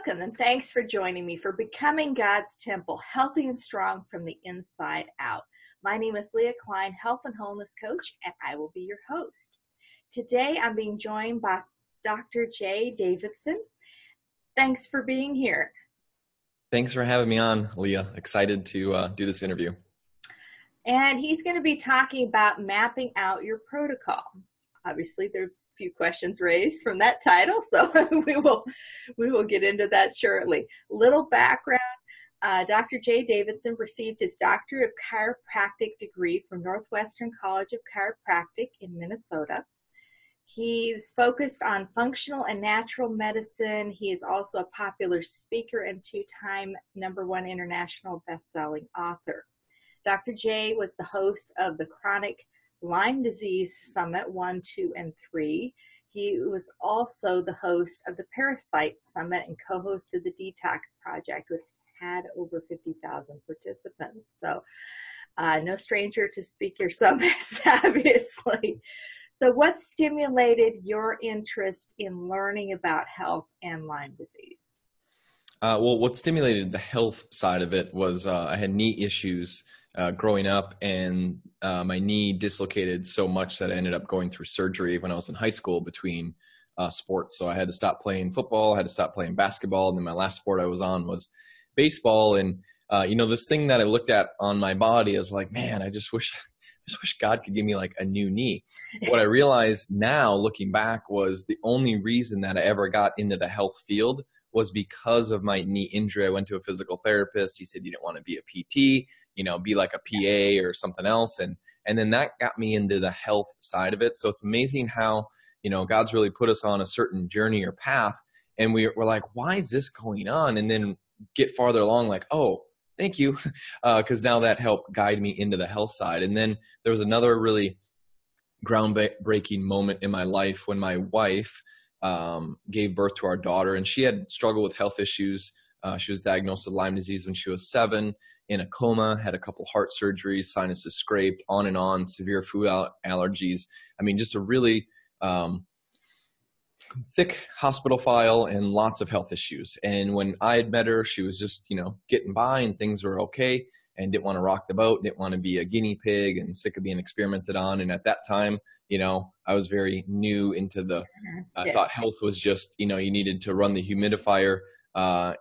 Welcome and thanks for joining me for Becoming God's Temple, Healthy and Strong from the Inside Out. My name is Leah Klein, Health and Wholeness Coach, and I will be your host. Today I'm being joined by Dr. Jay Davidson. Thanks for being here. Thanks for having me on, Leah. Excited to do this interview. And he's going to be talking about mapping out your protocol. Obviously, there's a few questions raised from that title, so we will get into that shortly. Little background, Dr. Jay Davidson received his Doctor of Chiropractic degree from Northwestern College of Chiropractic in Minnesota. He's focused on functional and natural medicine. He is also a popular speaker and two-time #1 international best-selling author. Dr. Jay was the host of the Chronic Lyme Disease Summit 1, 2, and 3. He was also the host of the Parasite Summit and co-host of the Detox Project, which had over 50,000 participants. So no stranger to speaker summits, obviously. So what stimulated your interest in learning about health and Lyme disease? Well, what stimulated the health side of it was I had knee issues growing up, and my knee dislocated so much that I ended up going through surgery when I was in high school between sports. So I had to stop playing football, I had to stop playing basketball, and then my last sport I was on was baseball. And this thing that I looked at on my body is like, man, I just wish God could give me like a new knee. What I realized now looking back was the only reason that I ever got into the health field was because of my knee injury. I went to a physical therapist. He said, you don't want to be a PT, be like a PA or something else. And then that got me into the health side of it. So it's amazing how, God's really put us on a certain journey or path. And we're like, why is this going on? And then get farther along like, oh, thank you. Because now that helped guide me into the health side. And then there was another really groundbreaking moment in my life when my wife gave birth to our daughter, and she had struggled with health issues. She was diagnosed with Lyme disease when she was 7, in a coma, had a couple heart surgeries, sinuses scraped, on and on, severe food allergies. I mean, just a really thick hospital file and lots of health issues. And when I had met her, she was just, getting by and things were okay, and didn't want to rock the boat, didn't want to be a guinea pig, and sick of being experimented on. And at that time, I was very new into I thought health was just, you needed to run the humidifier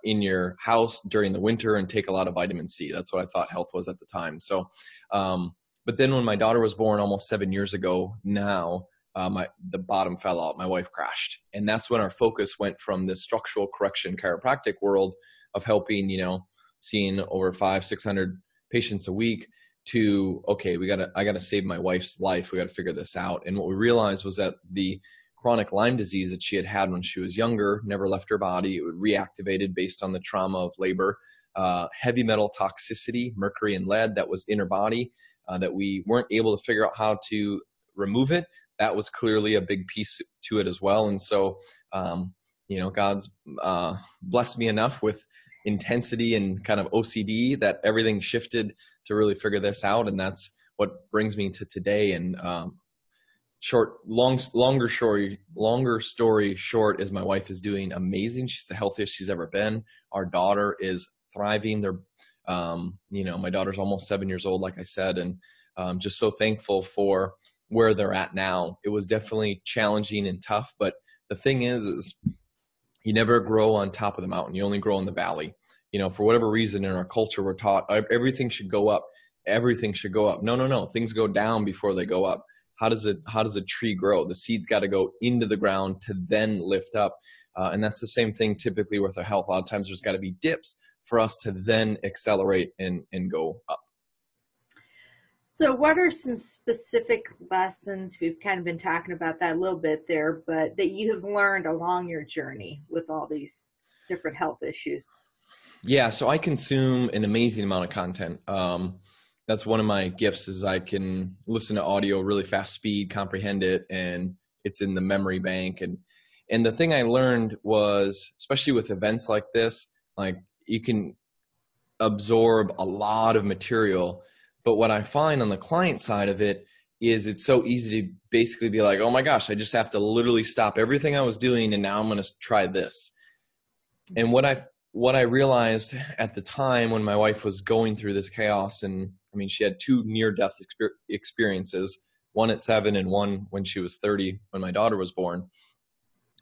in your house during the winter and take a lot of vitamin C. That's what I thought health was at the time. So, but then when my daughter was born almost 7 years ago now, the bottom fell out, my wife crashed. And that's when our focus went from the structural correction chiropractic world of helping, seeing over 500-600 patients a week to, okay, I gotta save my wife's life. We gotta figure this out. And what we realized was that the chronic Lyme disease that she had when she was younger never left her body. It would reactivated based on the trauma of labor, heavy metal toxicity, mercury and lead that was in her body, that we weren't able to figure out how to remove it. That was clearly a big piece to it as well. And so, God's blessed me enough with intensity and kind of OCD that everything shifted to really figure this out. And that's what brings me to today. And longer story short is my wife is doing amazing. She's the healthiest she's ever been. Our daughter is thriving. My daughter's almost 7 years old, like I said, and just so thankful for where they're at now. It was definitely challenging and tough, but the thing is you never grow on top of the mountain. You only grow in the valley. For whatever reason in our culture, we're taught everything should go up. Everything should go up. No. Things go down before they go up. How does a tree grow? The seed's got to go into the ground to then lift up. And that's the same thing typically with our health. A lot of times there's got to be dips for us to then accelerate and go up. So what are some specific lessons, we've kind of been talking about that a little bit there, but that you have learned along your journey with all these different health issues? Yeah, so I consume an amazing amount of content. That's one of my gifts is I can listen to audio really fast speed, comprehend it, and it's in the memory bank. And the thing I learned was, especially with events like this, like you can absorb a lot of material. But what I find on the client side of it is it's so easy to basically be like, oh my gosh, I just have to literally stop everything I was doing and now I'm going to try this. And what I realized at the time when my wife was going through this chaos, and I mean, she had two near-death experiences, one at 7 and one when she was 30, when my daughter was born,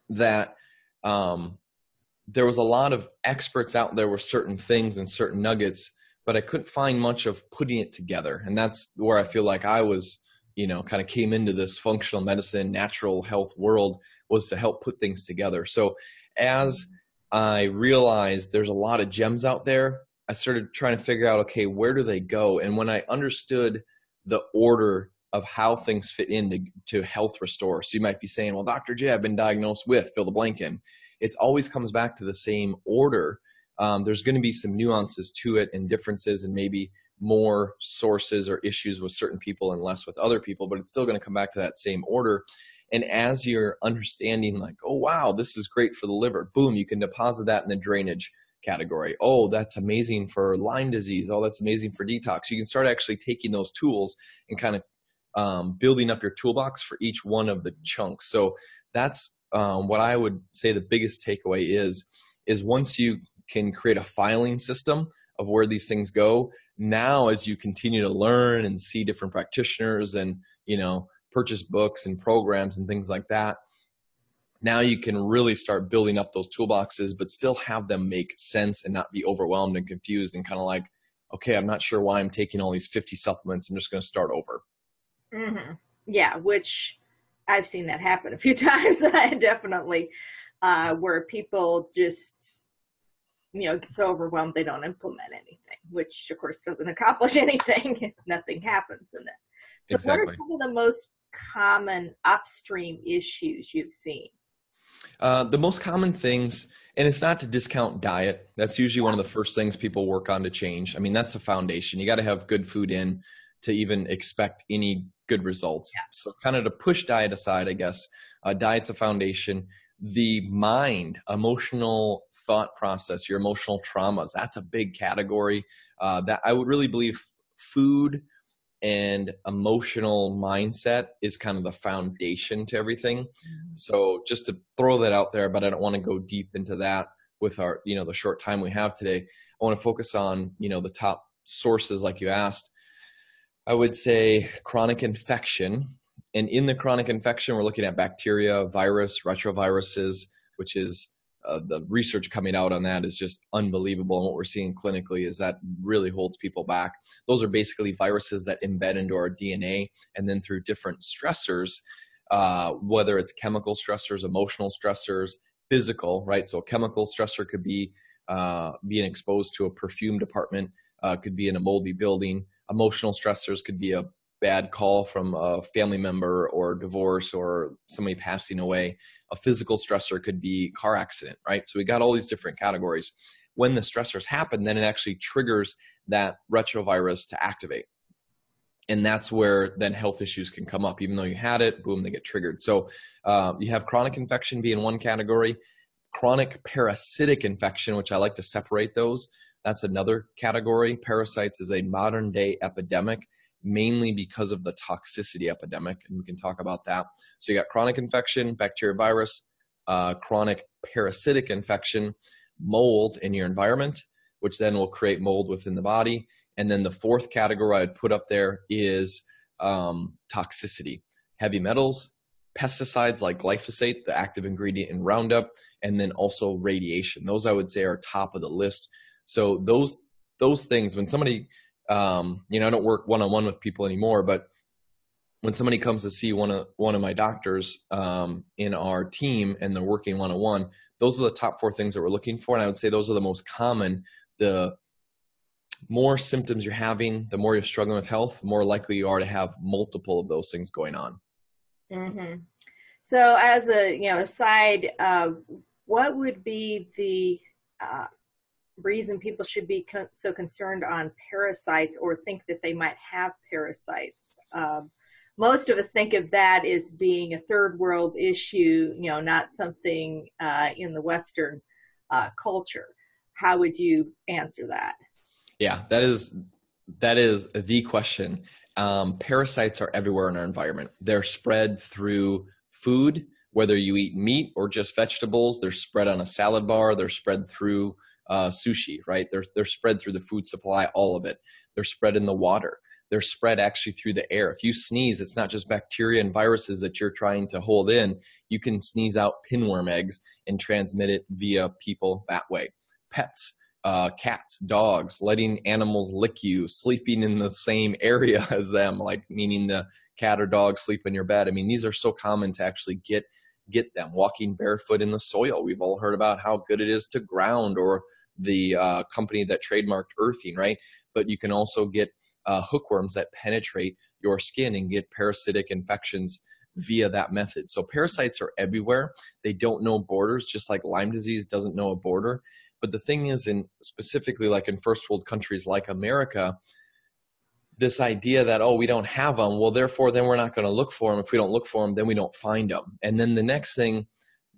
that there was a lot of experts out there with certain things and certain nuggets, but I couldn't find much of putting it together. And that's where I feel like I was, kind of came into this functional medicine, natural health world, was to help put things together. So as I realized there's a lot of gems out there, I started trying to figure out, okay, where do they go? And when I understood the order of how things fit into health restore. So you might be saying, well, Dr. J, I've been diagnosed with, fill the blank in. It always comes back to the same order. There's going to be some nuances to it and differences and maybe more sources or issues with certain people and less with other people, but it's still going to come back to that same order. And as you're understanding like, oh, wow, this is great for the liver, boom, you can deposit that in the drainage category. Oh, that's amazing for Lyme disease. Oh, that's amazing for detox. You can start actually taking those tools and kind of building up your toolbox for each one of the chunks. So that's what I would say the biggest takeaway is once you can create a filing system of where these things go, now as you continue to learn and see different practitioners and, purchase books and programs and things like that, now you can really start building up those toolboxes, but still have them make sense and not be overwhelmed and confused and kind of like, okay, I'm not sure why I'm taking all these 50 supplements. I'm just going to start over. Mm-hmm. Yeah, which I've seen that happen a few times. I definitely, where people just, get so overwhelmed they don't implement anything, which of course doesn't accomplish anything if nothing happens in it. So Exactly. what are some of the most common upstream issues you've seen? The most common things, and it's not to discount diet. That's usually one of the first things people work on to change. I mean, that's the foundation. You got to have good food in to even expect any good results. Yeah. So kind of to push diet aside, I guess, diet's a foundation. The mind, emotional thought process, your emotional traumas, that's a big category. That I would really believe food and emotional mindset is kind of the foundation to everything. Mm-hmm. So just to throw that out there, but I don't want to go deep into that with our, the short time we have today. I want to focus on, the top sources like you asked. I would say chronic infection. And in the chronic infection, we're looking at bacteria, virus, retroviruses, which is the research coming out on that is just unbelievable. And what we're seeing clinically is that really holds people back. Those are basically viruses that embed into our DNA, and then through different stressors, whether it's chemical stressors, emotional stressors, physical, right? So a chemical stressor could be being exposed to a perfume department, could be in a moldy building. Emotional stressors could be a bad call from a family member or divorce or somebody passing away. A physical stressor could be car accident, right? So we got all these different categories. When the stressors happen, then it actually triggers that retrovirus to activate. And that's where then health issues can come up. Even though you had it, boom, they get triggered. So you have chronic infection being one category. Chronic parasitic infection, which I like to separate those, that's another category. Parasites is a modern day epidemic, mainly because of the toxicity epidemic, and we can talk about that. So you got chronic infection, bacteria, virus, chronic parasitic infection, mold in your environment, which then will create mold within the body. And then the fourth category I'd put up there is toxicity, heavy metals, pesticides like glyphosate, the active ingredient in Roundup, and then also radiation. Those I would say are top of the list. So those things, when somebody I don't work one-on-one with people anymore, but when somebody comes to see one of my doctors in our team and they're working one-on-one, those are the top four things that we're looking for. And I would say those are the most common. The more symptoms you're having, the more you're struggling with health, the more likely you are to have multiple of those things going on. Mm-hmm. So as a, aside, what would be the reason people should be so concerned on parasites or think that they might have parasites? Most of us think of that as being a third world issue, not something in the Western culture. How would you answer that? Yeah, that is the question. Parasites are everywhere in our environment. They're spread through food. Whether you eat meat or just vegetables, they're spread on a salad bar, they're spread through sushi, right? They're spread through the food supply, all of it. They're spread in the water. They're spread actually through the air. If you sneeze, it's not just bacteria and viruses that you're trying to hold in. You can sneeze out pinworm eggs and transmit it via people that way. Pets, cats, dogs, letting animals lick you, sleeping in the same area as them, like meaning the cat or dog sleep in your bed. I mean, these are so common to actually get them. Walking barefoot in the soil. We've all heard about how good it is to ground, or the company that trademarked earthing, right? But you can also get hookworms that penetrate your skin and get parasitic infections via that method. So parasites are everywhere. They don't know borders, just like Lyme disease doesn't know a border. But the thing is, in specifically like in first world countries like America, this idea that, oh, we don't have them, well, therefore, then we're not going to look for them. If we don't look for them, then we don't find them. And then the next thing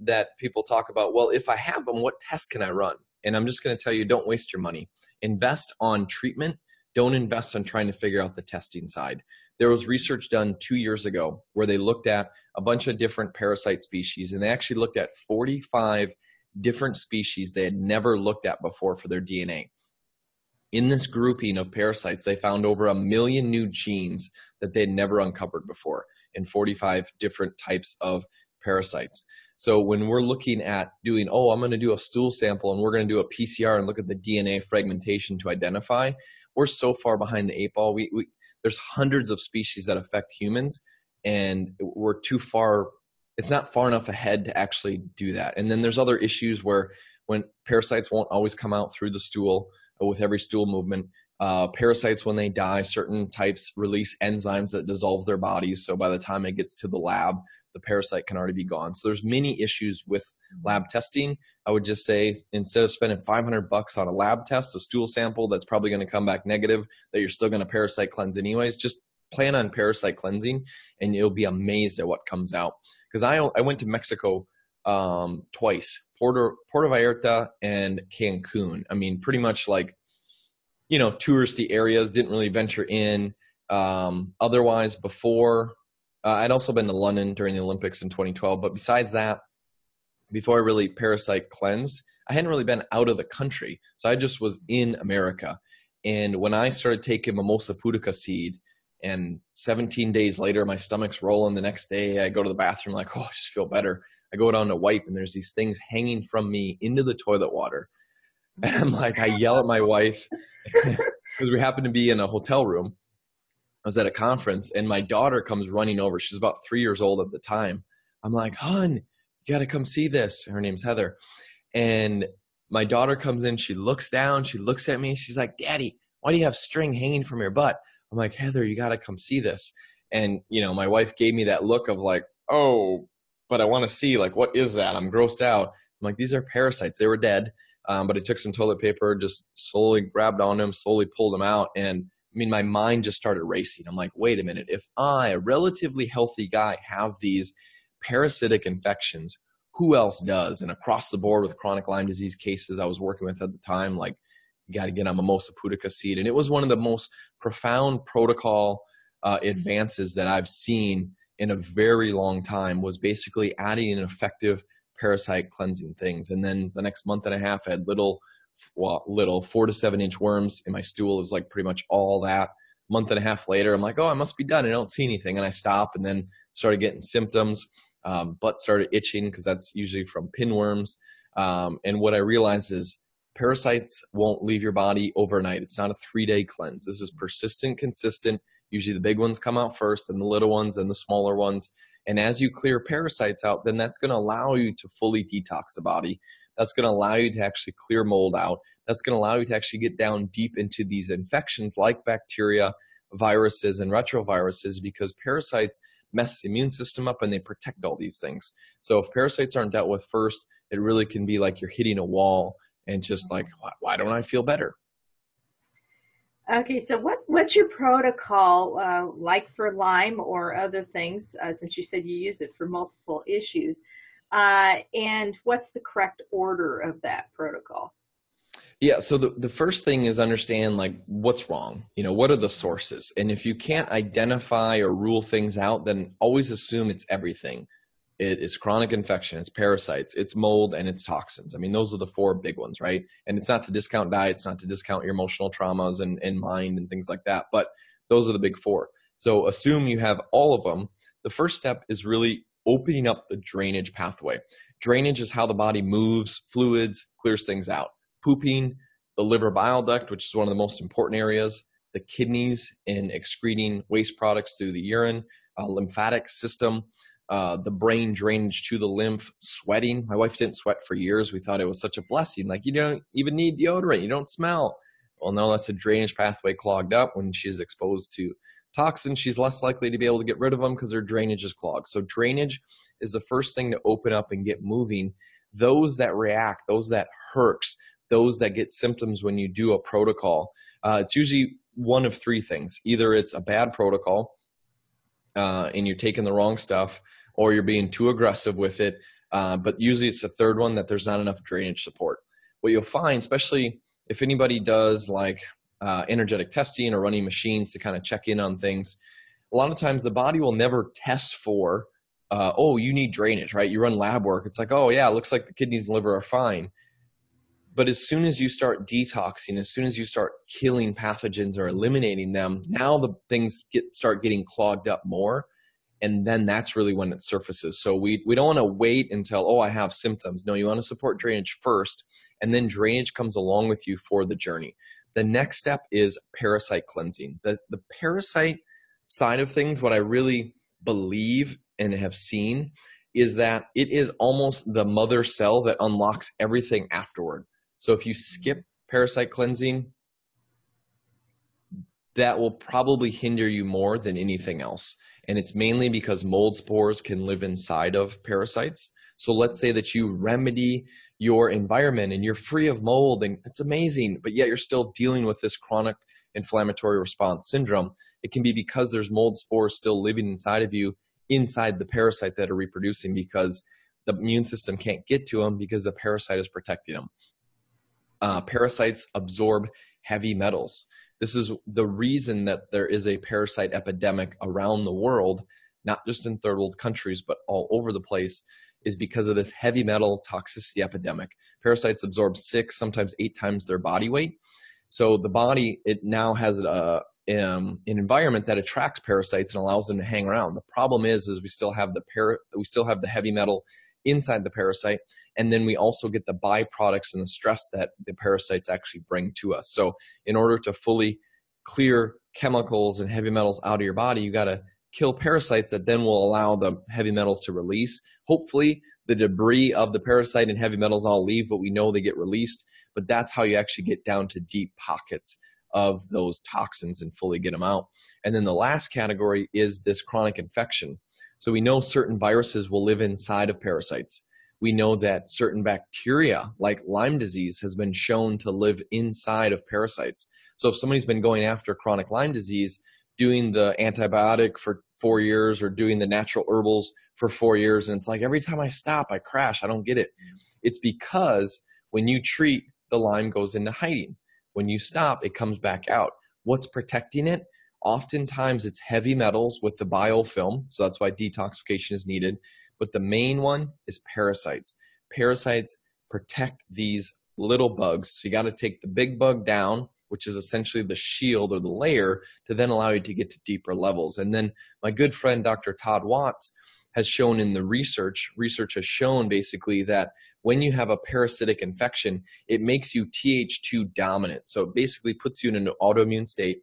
that people talk about, well, if I have them, what test can I run? And I'm just going to tell you, don't waste your money. Invest on treatment. Don't invest on trying to figure out the testing side. There was research done 2 years ago where they looked at a bunch of different parasite species, and they actually looked at 45 different species they had never looked at before for their DNA. In this grouping of parasites, they found over 1 million new genes that they'd never uncovered before in 45 different types of parasites. So when we're looking at doing, oh, I'm going to do a stool sample and we're going to do a PCR and look at the DNA fragmentation to identify, we're so far behind the 8 ball. There's hundreds of species that affect humans, and we're too far. It's not far enough ahead to actually do that. And then there's other issues where when parasites won't always come out through the stool with every stool movement. Parasites, when they die, certain types release enzymes that dissolve their bodies. So by the time it gets to the lab, the parasite can already be gone. So there's many issues with lab testing. I would just say, instead of spending $500 on a lab test, a stool sample that's probably going to come back negative, that you're still going to parasite cleanse anyways, just plan on parasite cleansing and you'll be amazed at what comes out. Because I went to Mexico twice, Puerto Vallarta and Cancun. I mean, pretty much like, touristy areas, didn't really venture in. Otherwise, before, I'd also been to London during the Olympics in 2012. But besides that, before I really parasite cleansed, I hadn't really been out of the country. So I just was in America. And when I started taking mimosa pudica seed, and 17 days later, my stomach's rolling. The next day, I go to the bathroom like, oh, I just feel better. I go down to wipe, and there's these things hanging from me into the toilet water. And I'm like, I yell at my wife because we happen to be in a hotel room. I was at a conference, and my daughter comes running over. She's about 3 years old at the time. I'm like, hon, you got to come see this. Her name's Heather. And my daughter comes in. She looks down. She looks at me. She's like, Daddy, why do you have string hanging from your butt? I'm like, Heather, you got to come see this. And, my wife gave me that look of like, oh, but I want to see, like, what is that? I'm grossed out. I'm like, these are parasites. They were dead. But I took some toilet paper, just slowly grabbed on them, slowly pulled them out. And I mean, my mind just started racing. I'm like, wait a minute. If I, a relatively healthy guy, have these parasitic infections, who else does? And across the board with chronic Lyme disease cases I was working with at the time, like, you got to get on mimosa pudica seed. And it was one of the most profound protocol advances that I've seen in a very long time, was basically adding an effective parasite cleansing things. And then the next month and a half, I had little 4 to 7 inch worms in my stool. It was like pretty much all that. Month and a half later, I'm like, oh, I must be done. I don't see anything. And I stop, and then started getting symptoms. Butt started itching because that's usually from pinworms. And what I realized is parasites won't leave your body overnight. It's not a 3-day cleanse. This is persistent, consistent. Usually the big ones come out first, and the little ones and the smaller ones. And as you clear parasites out, then that's going to allow you to fully detox the body. That's going to allow you to actually clear mold out. That's going to allow you to actually get down deep into these infections like bacteria, viruses, and retroviruses, because parasites mess the immune system up and they protect all these things. So if parasites aren't dealt with first, it really can be like you're hitting a wall and just like, why don't I feel better? Okay, so what's your protocol like for Lyme or other things, since you said you use it for multiple issues, and what's the correct order of that protocol? Yeah, so the first thing is understand like what's wrong. What are the sources? And if you can't identify or rule things out, then always assume it's everything. It is chronic infection, it's parasites, it's mold, and it's toxins. I mean, those are the four big ones, right? And it's not to discount diet, it's not to discount your emotional traumas and mind and things like that, but those are the big four. So assume you have all of them. The first step is really opening up the drainage pathway. Drainage is how the body moves fluids, clears things out. Pooping, the liver bile duct, which is one of the most important areas, the kidneys in excreting waste products through the urine, lymphatic system, the brain drainage to the lymph, sweating. My wife didn't sweat for years. We thought it was such a blessing. Like, you don't even need deodorant. You don't smell. Well, no, that's a drainage pathway clogged up. When she's exposed to toxins, she's less likely to be able to get rid of them because her drainage is clogged. So drainage is the first thing to open up and get moving. Those that react, those that hurts, those that get symptoms when you do a protocol, it's usually one of three things. Either it's a bad protocol and you're taking the wrong stuff, or you're being too aggressive with it. But usually it's the third one, that there's not enough drainage support. What you'll find, especially if anybody does like energetic testing or running machines to kind of check in on things, a lot of times the body will never test for, oh, you need drainage, right? You run lab work. It's like, oh yeah, it looks like the kidneys and liver are fine. But as soon as you start detoxing, as soon as you start killing pathogens or eliminating them, now the things start getting clogged up more. And then that's really when it surfaces. So we don't want to wait until, oh, I have symptoms. No, you want to support drainage first, and then drainage comes along with you for the journey. The next step is parasite cleansing. The parasite side of things, what I really believe and have seen is that it is almost the mother cell that unlocks everything afterward. So if you skip parasite cleansing, that will probably hinder you more than anything else. And it's mainly because mold spores can live inside of parasites. So let's say that you remedy your environment and you're free of mold, and it's amazing, but yet you're still dealing with this chronic inflammatory response syndrome. It can be because there's mold spores still living inside of you, inside the parasite that are reproducing, because the immune system can't get to them because the parasite is protecting them. Parasites absorb heavy metals. This is the reason that there is a parasite epidemic around the world, not just in third world countries, but all over the place, is because of this heavy metal toxicity epidemic. Parasites absorb 6, sometimes 8 times their body weight. So the body, it now has an environment that attracts parasites and allows them to hang around. The problem is we still have the heavy metal inside the parasite, and then we also get the byproducts and the stress that the parasites actually bring to us. So in order to fully clear chemicals and heavy metals out of your body, you got to kill parasites that then will allow the heavy metals to release. Hopefully the debris of the parasite and heavy metals all leave, but we know they get released. But that's how you actually get down to deep pockets of those toxins and fully get them out. And then the last category is this chronic infection. So we know certain viruses will live inside of parasites. We know that certain bacteria, like Lyme disease, has been shown to live inside of parasites. So if somebody's been going after chronic Lyme disease, doing the antibiotic for 4 years or doing the natural herbals for 4 years, and it's like every time I stop, I crash, I don't get it. It's because when you treat, the Lyme goes into hiding. When you stop, it comes back out. What's protecting it? Oftentimes it's heavy metals with the biofilm, so that's why detoxification is needed. But the main one is parasites. Parasites protect these little bugs. So you got to take the big bug down, which is essentially the shield or the layer, to then allow you to get to deeper levels. And then my good friend, Dr. Todd Watts, has shown in the research has shown basically that when you have a parasitic infection, it makes you Th2 dominant. So it basically puts you in an autoimmune state.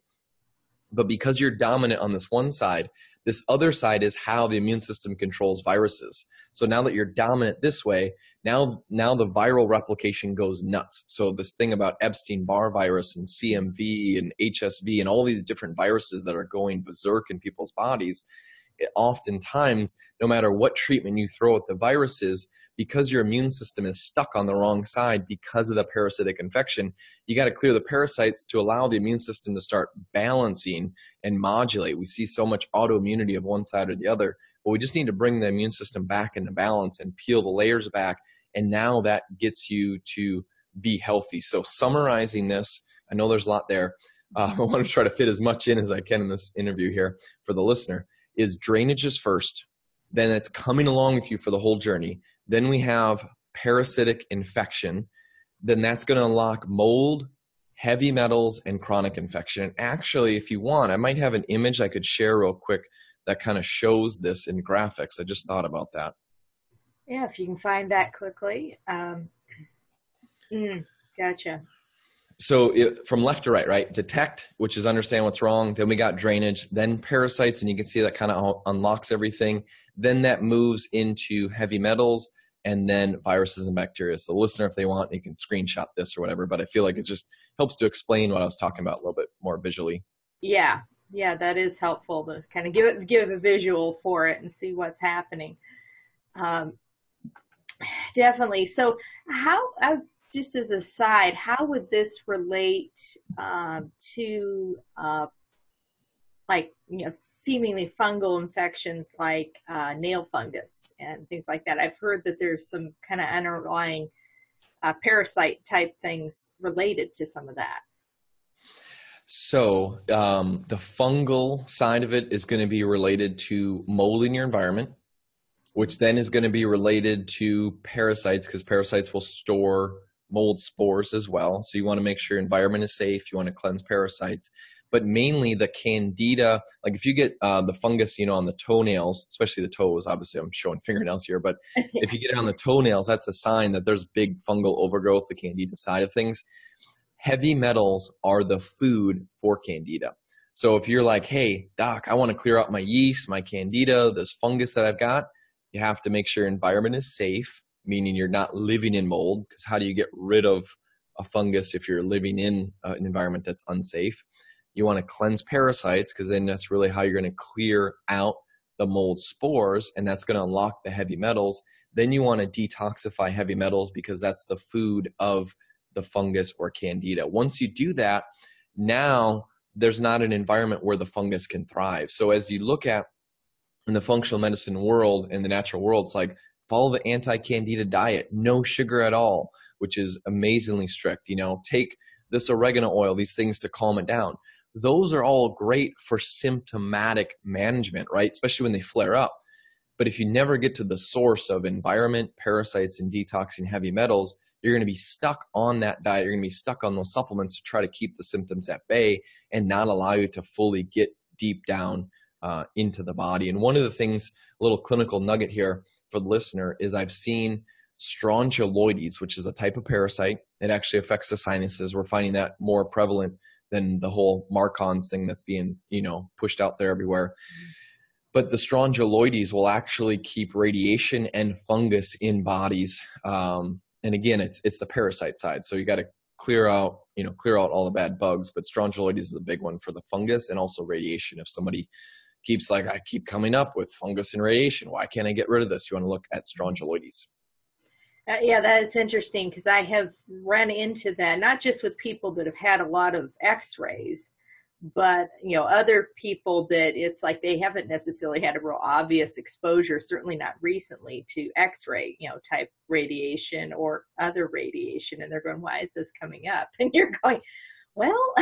But because you're dominant on this one side, this other side is how the immune system controls viruses. So now that you're dominant this way, now the viral replication goes nuts. So this thing about Epstein-Barr virus and CMV and HSV and all these different viruses that are going berserk in people's bodies, oftentimes, no matter what treatment you throw at the viruses, because your immune system is stuck on the wrong side because of the parasitic infection, you got to clear the parasites to allow the immune system to start balancing and modulate. We see so much autoimmunity of one side or the other, but we just need to bring the immune system back into balance and peel the layers back, and now that gets you to be healthy. So summarizing this, I know there's a lot there. I want to try to fit as much in as I can in this interview here for the listener. Is drainage is first, then it's coming along with you for the whole journey. Then we have parasitic infection. Then that's going to unlock mold, heavy metals, and chronic infection. And actually, if you want, I might have an image I could share real quick that kind of shows this in graphics. I just thought about that. Yeah, if you can find that quickly. Gotcha. So from left to right, right? Detect, which is understand what's wrong. Then we got drainage, then parasites, and you can see that kind of unlocks everything. Then that moves into heavy metals, and then viruses and bacteria. So the listener, if they want, you can screenshot this or whatever, but I feel like it just helps to explain what I was talking about a little bit more visually. Yeah, that is helpful to kind of give a visual for it and see what's happening. Definitely. So how, just as a side, how would this relate to like, seemingly fungal infections like nail fungus and things like that? I've heard that there's some kind of underlying parasite type things related to some of that. So the fungal side of it is going to be related to mold in your environment, which then is going to be related to parasites, because parasites will store mold spores as well. So you want to make sure your environment is safe. You want to cleanse parasites. But mainly the candida, like if you get the fungus, on the toenails, especially the toes, obviously I'm showing fingernails here, but if you get it on the toenails, that's a sign that there's big fungal overgrowth, the candida side of things. Heavy metals are the food for candida. So if you're like, hey, doc, I want to clear out my yeast, my candida, this fungus that I've got, you have to make sure your environment is safe, meaning you're not living in mold, because how do you get rid of a fungus if you're living in an environment that's unsafe? You want to cleanse parasites, because then that's really how you're going to clear out the mold spores, and that's going to unlock the heavy metals. Then you want to detoxify heavy metals, because that's the food of the fungus or candida. Once you do that, now there's not an environment where the fungus can thrive. So as you look at in the functional medicine world, in the natural world, it's like follow the anti-candida diet, no sugar at all, which is amazingly strict. Take this oregano oil, these things to calm it down. Those are all great for symptomatic management, right? Especially when they flare up. But if you never get to the source of environment, parasites, and detoxing heavy metals, you're going to be stuck on that diet. You're going to be stuck on those supplements to try to keep the symptoms at bay and not allow you to fully get deep down into the body. And one of the things, a little clinical nugget here for the listener, is I've seen strongyloides, which is a type of parasite. It actually affects the sinuses. We're finding that more prevalent than the whole Marcons thing that's being, pushed out there everywhere. But the strongyloides will actually keep radiation and fungus in bodies. And again, it's the parasite side. So you got to clear out all the bad bugs. But strongyloides is the big one for the fungus, and also radiation. If somebody keeps like, I keep coming up with fungus and radiation, why can't I get rid of this? You want to look at strongyloides. Yeah, that is interesting, because I have run into that, not just with people that have had a lot of x-rays, but other people that it's like they haven't necessarily had a real obvious exposure, certainly not recently, to x-ray type radiation or other radiation, and they're going, why is this coming up? And you're going, well.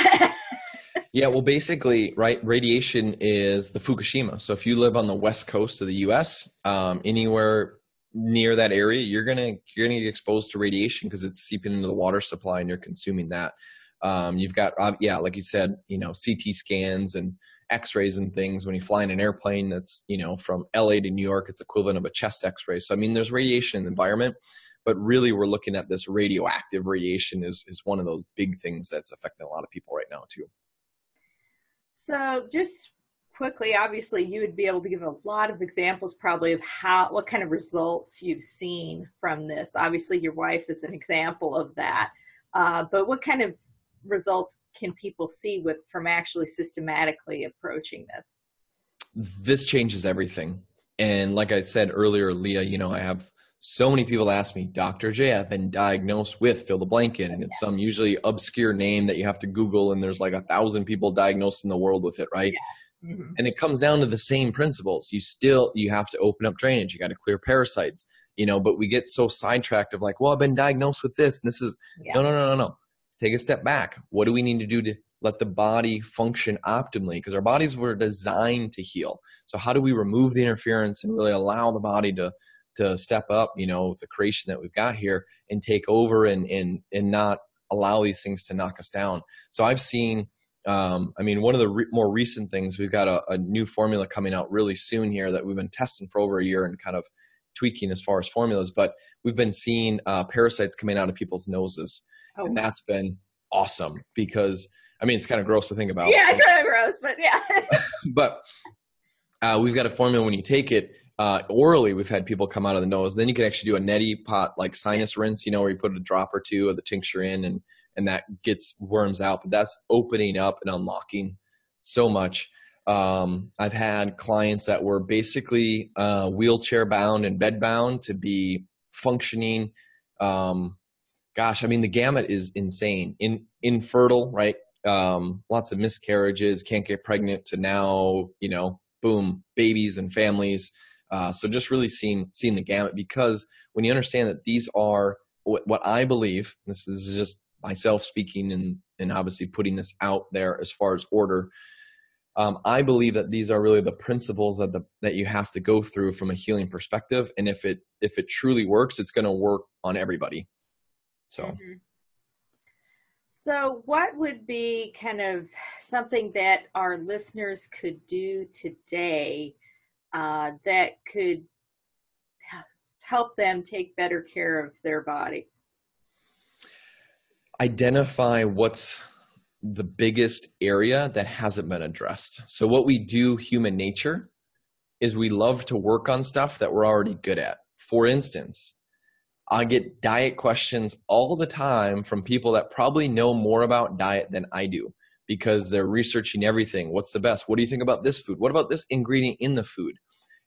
Yeah, well, basically, right, radiation is the Fukushima. So if you live on the west coast of the US, anywhere near that area, you're gonna get exposed to radiation, because it's seeping into the water supply and you're consuming that. You've got, like you said, CT scans and x-rays and things. When you fly in an airplane that's, from LA to New York, it's equivalent of a chest x-ray. So, there's radiation in the environment, but really we're looking at this radioactive radiation is one of those big things that's affecting a lot of people right now too. So just quickly, obviously you would be able to give a lot of examples probably of what kind of results you've seen from this. Obviously your wife is an example of that. But what kind of results can people see from actually systematically approaching this? This changes everything. And like I said earlier, Leah, I have so many people ask me, Dr. J, I've been diagnosed with fill the blanket, and it's some usually obscure name that you have to Google, and there's like 1,000 people diagnosed in the world with it, right? Yeah. Mm-hmm. And it comes down to the same principles. You have to open up drainage. You got to clear parasites, but we get so sidetracked of like, well, I've been diagnosed with this, and this is, no. Take a step back. What do we need to do to let the body function optimally, because our bodies were designed to heal. So how do we remove the interference and really allow the body to step up, the creation that we've got here and take over and not allow these things to knock us down. So I've seen, one of the more recent things, we've got a new formula coming out really soon here that we've been testing for over a year and kind of tweaking as far as formulas, but we've been seeing parasites coming out of people's noses. Oh. And that's been awesome because, it's kind of gross to think about. Yeah, kind of gross, but yeah. But we've got a formula when you take it orally, we've had people come out of the nose. Then you can actually do a neti pot, like sinus rinse, where you put a drop or two of the tincture in and that gets worms out. But that's opening up and unlocking so much. I've had clients that were basically wheelchair bound and bed bound to be functioning. The gamut is insane. Infertile, right? Lots of miscarriages, can't get pregnant, to now, boom, babies and families. So just really seeing the gamut, because when you understand that these are what I believe, this is just myself speaking and obviously putting this out there as far as order. I believe that these are really the principles that you have to go through from a healing perspective. And if it truly works, it's going to work on everybody. So. Mm-hmm. So what would be kind of something that our listeners could do today that could help them take better care of their body? Identify what's the biggest area that hasn't been addressed. So what we do, human nature, is we love to work on stuff that we're already good at. For instance, I get diet questions all the time from people that probably know more about diet than I do, because they're researching everything. What's the best? What do you think about this food? What about this ingredient in the food?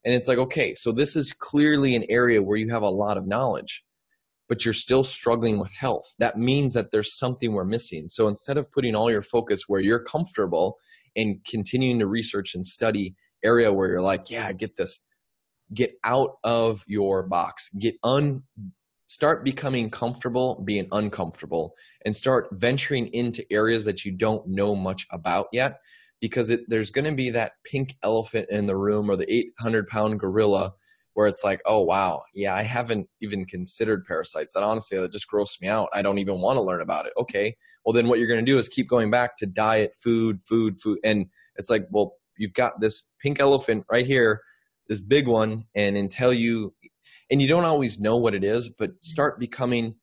And it's like, okay, so this is clearly an area where you have a lot of knowledge, but you're still struggling with health. That means that there's something we're missing. So instead of putting all your focus where you're comfortable and continuing to research and study area where you're like, yeah, I get this, get out of your box, start becoming comfortable being uncomfortable, and start venturing into areas that you don't know much about yet, because there's going to be that pink elephant in the room, or the 800-pound gorilla, where it's like, oh, wow, yeah, I haven't even considered parasites. That honestly, that just grossed me out. I don't even want to learn about it. Okay, well, then what you're going to do is keep going back to diet, food. And it's like, well, you've got this pink elephant right here, this big one, and you don't always know what it is, but start becoming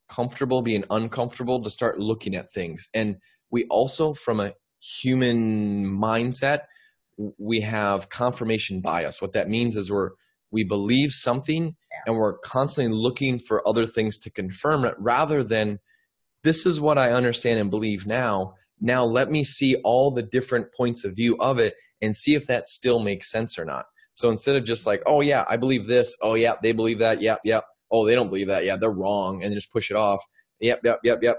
comfortable being uncomfortable to start looking at things. And we also, from a human mindset, we have confirmation bias. What that means is we believe something and we're constantly looking for other things to confirm it, rather than, this is what I understand and believe now. Now let me see all the different points of view of it and see if that still makes sense or not. So instead of just like, oh yeah, I believe this. Oh yeah, they believe that. Yep. Oh, they don't believe that. Yeah, they're wrong. And then just push it off. Yep.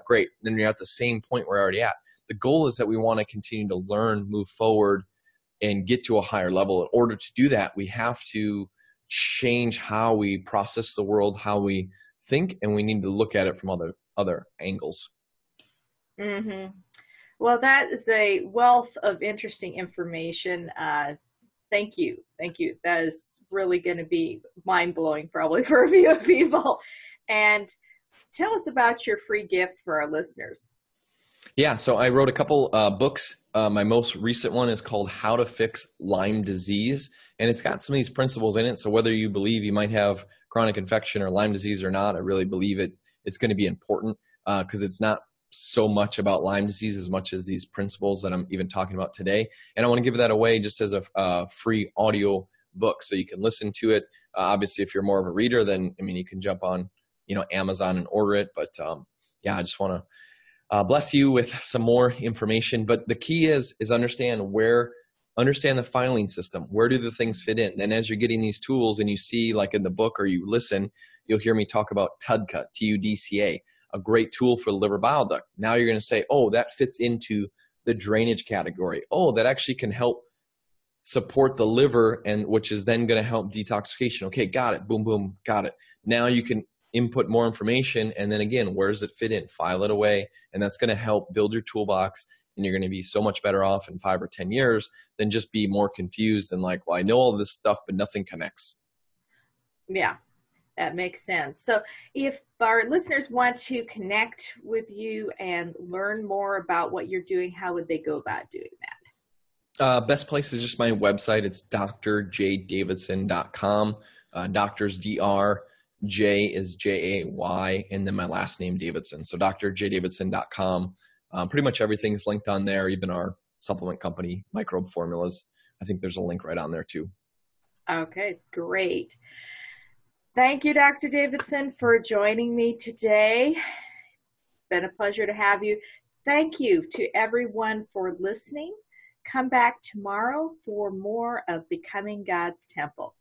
Great. And then you're at the same point we're already at. The goal is that we want to continue to learn, move forward, and get to a higher level. In order to do that, we have to change how we process the world, how we think, and we need to look at it from other angles. Mm-hmm. Well, that is a wealth of interesting information. Thank you. That is really going to be mind-blowing probably for a few people. And tell us about your free gift for our listeners. Yeah, so I wrote a couple books. My most recent one is called How to Fix Lyme Disease, and it's got some of these principles in it. So whether you believe you might have chronic infection or Lyme disease or not, I really believe it's going to be important, because it's not so much about Lyme disease as much as these principles that I'm even talking about today. And I want to give that away just as a free audio book, so you can listen to it. Obviously, if you're more of a reader, then you can jump on Amazon and order it. But I just want to bless you with some more information. But the key is understand the filing system. Where do the things fit in? And as you're getting these tools and you see, like in the book, or you listen, you'll hear me talk about TUDCA, TUDCA, a great tool for the liver bile duct. Now you're going to say, oh, that fits into the drainage category. Oh, that actually can help support the liver, and which is then going to help detoxification. Okay, got it. Boom, boom, got it. Now you can input more information. And then again, where does it fit in? File it away. And that's going to help build your toolbox. And you're going to be so much better off in 5 or 10 years than just be more confused and like, well, I know all this stuff, but nothing connects. Yeah, that makes sense. So if our listeners want to connect with you and learn more about what you're doing, how would they go about doing that? Best place is just my website. It's drjdavidson.com. Doctor's DR, J is Jay, and then my last name, Davidson. So drjdavidson.com. Pretty much everything's linked on there, even our supplement company, Microbe Formulas. I think there's a link right on there too. Okay, great. Thank you, Dr. Davidson, for joining me today. It's been a pleasure to have you. Thank you to everyone for listening. Come back tomorrow for more of Becoming God's Temple.